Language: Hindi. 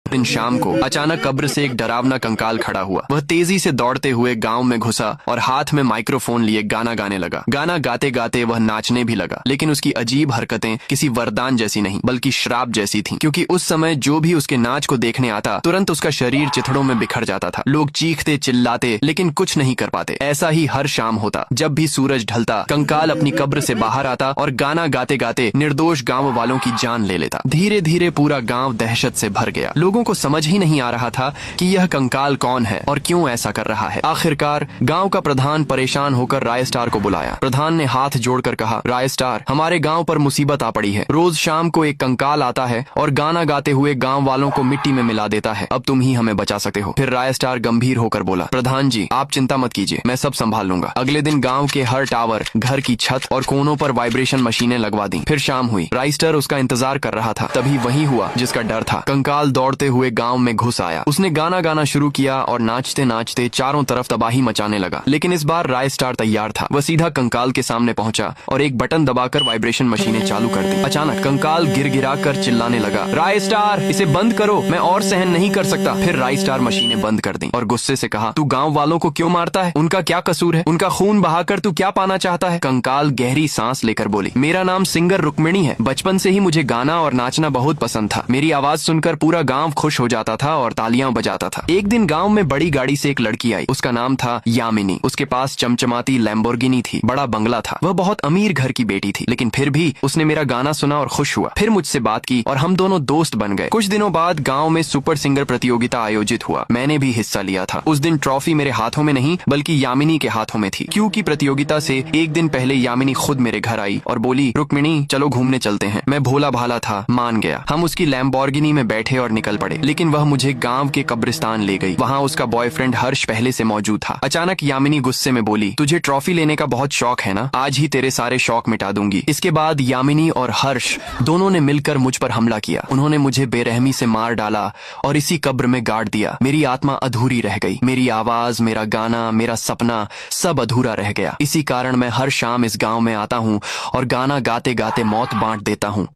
दिन शाम को अचानक कब्र से एक डरावना कंकाल खड़ा हुआ। वह तेजी से दौड़ते हुए गांव में घुसा और हाथ में माइक्रोफोन लिए गाना गाने लगा। गाना गाते गाते वह नाचने भी लगा, लेकिन उसकी अजीब हरकतें किसी वरदान जैसी नहीं बल्कि श्राप जैसी थीं, क्योंकि उस समय जो भी उसके नाच को देखने आता तुरंत उसका शरीर चिथड़ों में बिखर जाता था। लोग चीखते चिल्लाते लेकिन कुछ नहीं कर पाते। ऐसा ही हर शाम होता। जब भी सूरज ढलता कंकाल अपनी कब्र से बाहर आता और गाना गाते गाते निर्दोष गांव वालों की जान ले लेता। धीरे धीरे पूरा गांव दहशत से भर गया। लोगों को समझ ही नहीं आ रहा था कि यह कंकाल कौन है और क्यों ऐसा कर रहा है। आखिरकार गांव का प्रधान परेशान होकर राय स्टार को बुलाया। प्रधान ने हाथ जोड़कर कहा, राय स्टार, हमारे गांव पर मुसीबत आ पड़ी है। रोज शाम को एक कंकाल आता है और गाना गाते हुए गांव वालों को मिट्टी में मिला देता है। अब तुम ही हमें बचा सकते हो। फिर राय स्टार गंभीर होकर बोला, प्रधान जी, आप चिंता मत कीजिए, मैं सब संभाल लूंगा। अगले दिन गांव के हर टावर, घर की छत और कोनों पर वाइब्रेशन मशीनें लगवा दी। फिर शाम हुई। राय स्टार उसका इंतजार कर रहा था। तभी वही हुआ जिसका डर था। कंकाल दौड़ते हुए गांव में घुस आया। उसने गाना गाना शुरू किया और नाचते नाचते चारों तरफ तबाही मचाने लगा। लेकिन इस बार राय स्टार तैयार था। वह सीधा कंकाल के सामने पहुंचा और एक बटन दबाकर वाइब्रेशन मशीनें चालू कर दी। अचानक कंकाल गिरगिरा कर चिल्लाने लगा, राय स्टार, इसे बंद करो, मैं और सहन नहीं कर सकता। फिर राय स्टार मशीनें बंद कर दी और गुस्से से कहा, तू गाँव वालों को क्यों मारता है? उनका क्या कसूर है? उनका खून बहाकर तू क्या पाना चाहता है? कंकाल गहरी सांस लेकर बोली, मेरा नाम सिंगर रुक्मिणी है। बचपन से ही मुझे गाना और नाचना बहुत पसंद था। मेरी आवाज सुनकर पूरा गांव खुश हो जाता था और तालियां बजाता था। एक दिन गांव में बड़ी गाड़ी से एक लड़की आई। उसका नाम था यामिनी। उसके पास चमचमाती लैम्बोर्गिनी थी, बड़ा बंगला था। वह बहुत अमीर घर की बेटी थी, लेकिन फिर भी उसने मेरा गाना सुना और खुश हुआ। फिर मुझसे बात की और हम दोनों दोस्त बन गए। कुछ दिनों बाद गांव में सुपर सिंगर प्रतियोगिता आयोजित हुआ। मैंने भी हिस्सा लिया था। उस दिन ट्रॉफी मेरे हाथों में नहीं बल्कि यामिनी के हाथों में थी, क्योंकि प्रतियोगिता से एक दिन पहले यामिनी खुद मेरे घर आई और बोली, रुक्मिणी, चलो घूमने चलते हैं। मैं भोला भाला था, मान गया। हम उसकी लैम्बोर्गिनी में बैठे और निकल पड़े। लेकिन वह मुझे गांव के कब्रिस्तान ले गई। वहाँ उसका बॉयफ्रेंड हर्ष पहले से मौजूद था। अचानक यामिनी गुस्से में बोली, तुझे ट्रॉफी लेने का बहुत शौक है ना? आज ही तेरे सारे शौक मिटा दूंगी। इसके बाद यामिनी और हर्ष दोनों ने मिलकर मुझ पर हमला किया। उन्होंने मुझे बेरहमी से मार डाला और इसी कब्र में गाड़ दिया। मेरी आत्मा अधूरी रह गई। मेरी आवाज, मेरा गाना, मेरा सपना सब अधूरा रह गया। इसी कारण मैं हर शाम इस गांव में आता हूँ और गाना गाते गाते मौत बांट देता हूँ।